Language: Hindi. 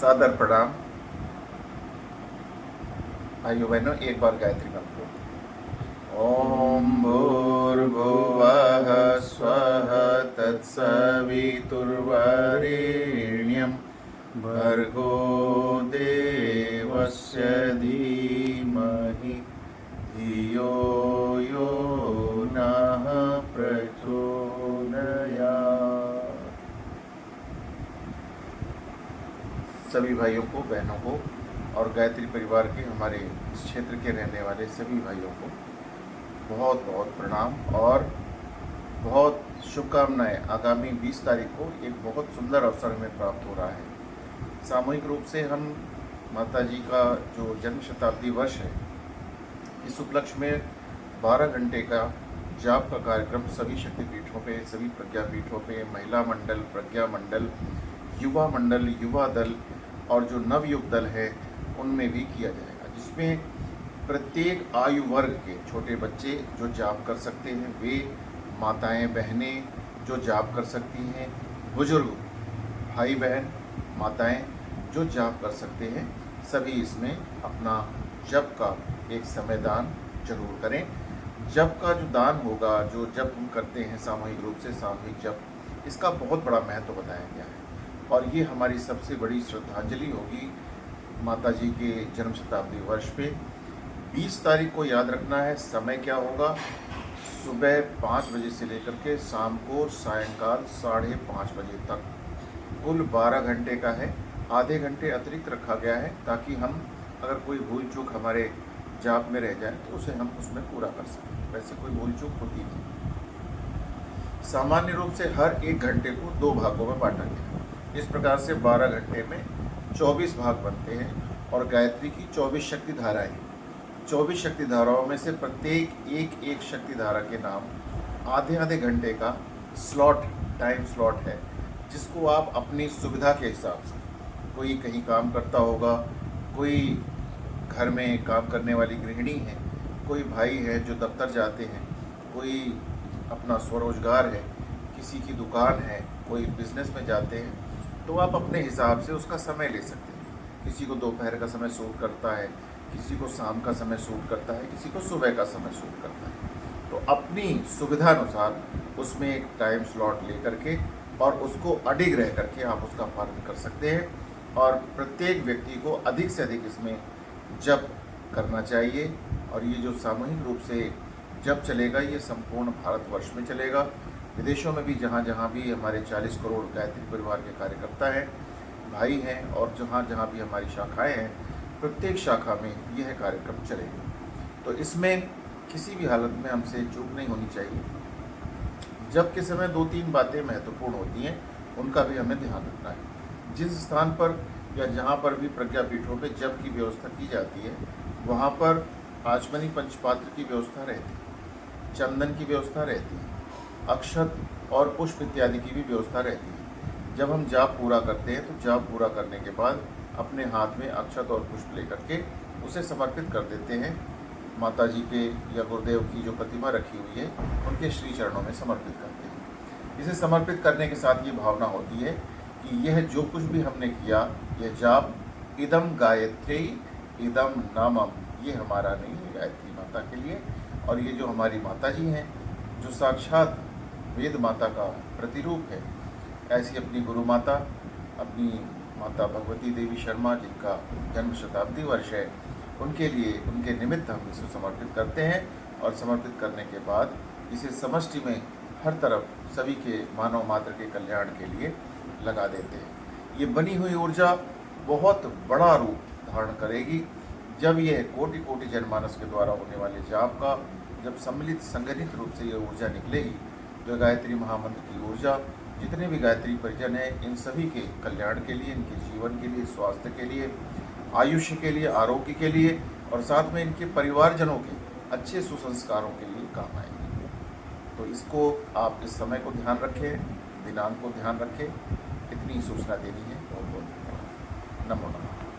सादर प्रणाम। भाइयों बहनों, एक बार गायत्री मंत्र। ओम भूर्भुवः स्वः तत्सवितुर्वरेण्यं भर्गो देवस्य धीमहि धियो यो नः प्रचोदयात्। सभी भाइयों को, बहनों को और गायत्री परिवार के हमारे इस क्षेत्र के रहने वाले सभी भाइयों को बहुत बहुत प्रणाम और बहुत शुभकामनाएं। आगामी 20 तारीख को एक बहुत सुंदर अवसर हमें प्राप्त हो रहा है। सामूहिक रूप से हम माता जी का जो जन्म शताब्दी वर्ष है, इस उपलक्ष्य में 12 घंटे का जाप का कार्यक्रम सभी शक्तिपीठों पे, सभी प्रज्ञापीठों पे, महिला मंडल, प्रज्ञा मंडल, युवा मंडल, युवा दल और जो नवयुग दल है उनमें भी किया जाएगा, जिसमें प्रत्येक आयु वर्ग के छोटे बच्चे जो जाप कर सकते हैं, वे माताएं बहनें जो जाप कर सकती हैं, बुजुर्ग भाई बहन माताएं जो जाप कर सकते हैं, सभी इसमें अपना जप का एक समय दान जरूर करें। जप का जो दान होगा, जो जप हम करते हैं सामूहिक रूप से, सामूहिक जप, इसका बहुत बड़ा महत्व बताया गया है और ये हमारी सबसे बड़ी श्रद्धांजलि होगी माता जी के जन्म शताब्दी वर्ष पे। 20 तारीख को याद रखना है। समय क्या होगा? सुबह 5 बजे से लेकर के शाम को सायंकाल 5:30 बजे तक। कुल 12 घंटे का है। आधे घंटे अतिरिक्त रखा गया है ताकि हम अगर कोई भूल चूक हमारे जाप में रह जाए तो उसे हम उसमें पूरा कर सकें। वैसे कोई भूल चूक होती नहीं। सामान्य रूप से हर 1 घंटे को 2 भागों में बांटा गया है। इस प्रकार से 12 घंटे में 24 भाग बनते हैं और गायत्री की 24 शक्ति धाराएं। 24 शक्ति धाराओं में से प्रत्येक एक शक्ति धारा के नाम आधे घंटे का टाइम स्लॉट है, जिसको आप अपनी सुविधा के हिसाब से, कोई कहीं काम करता होगा, कोई घर में काम करने वाली गृहिणी है, कोई भाई है जो दफ्तर जाते हैं, कोई अपना स्वरोजगार है, किसी की दुकान है, कोई बिजनेस में जाते हैं, तो आप अपने हिसाब से उसका समय ले सकते हैं। किसी को दोपहर का समय सूट करता है, किसी को शाम का समय सूट करता है, किसी को सुबह का समय सूट करता है। तो अपनी सुविधानुसार उसमें एक टाइम स्लॉट ले करके और उसको अडिग रह करके आप उसका पालन कर सकते हैं और प्रत्येक व्यक्ति को अधिक से अधिक इसमें जप करना चाहिए। और ये जो सामूहिक रूप से जप चलेगा, ये संपूर्ण भारतवर्ष में चलेगा। विदेशों में भी जहाँ जहाँ भी हमारे 40 करोड़ गायत्री परिवार के कार्यकर्ता हैं, भाई हैं और जहाँ जहाँ भी हमारी शाखाएं हैं, प्रत्येक शाखा में यह कार्यक्रम चलेगा। तो इसमें किसी भी हालत में हमसे चूक नहीं होनी चाहिए। जब के समय 2-3 बातें महत्वपूर्ण होती हैं, उनका भी हमें ध्यान रखना है। जिस स्थान पर या जहाँ पर भी प्रज्ञापीठों पे जप की व्यवस्था की जाती है, वहाँ पर आचमनी पंचपात्र की व्यवस्था रहती है, चंदन की व्यवस्था रहती है, अक्षत और पुष्प इत्यादि की भी व्यवस्था रहती है। जब हम जाप पूरा करते हैं तो जाप पूरा करने के बाद अपने हाथ में अक्षत और पुष्प लेकर के उसे समर्पित कर देते हैं। माता जी के या गुरुदेव की जो प्रतिमा रखी हुई है, उनके श्री चरणों में समर्पित करते हैं। इसे समर्पित करने के साथ ये भावना होती है कि यह जो कुछ भी हमने किया, यह जाप इदम गायत्री इदम नामम, ये हमारा नहीं है, गायत्री माता के लिए। और ये जो हमारी माता जी हैं, जो साक्षात वेद माता का प्रतिरूप है, ऐसी अपनी गुरु माता, अपनी माता भगवती देवी शर्मा, जिनका जन्म शताब्दी वर्ष है, उनके लिए, उनके निमित्त हम इसे समर्पित करते हैं। और समर्पित करने के बाद इसे समष्टि में हर तरफ सभी के मानव मात्र के कल्याण के लिए लगा देते हैं। ये बनी हुई ऊर्जा बहुत बड़ा रूप धारण करेगी जब यह कोटि कोटि जनमानस के द्वारा होने वाले जाप का जब सम्मिलित संगठित रूप से यह ऊर्जा निकलेगी, तो गायत्री महामंत्र की ऊर्जा जितने भी गायत्री परिजन हैं, इन सभी के कल्याण के लिए, इनके जीवन के लिए, स्वास्थ्य के लिए, आयुष्य के लिए, आरोग्य के लिए और साथ में इनके परिवारजनों के अच्छे सुसंस्कारों के लिए काम आएगी। तो इसको आप इस समय को ध्यान रखें, दिनांक को ध्यान रखें। इतनी सूचना देनी है। बहुत बहुत धन्यवाद। नमो नमः।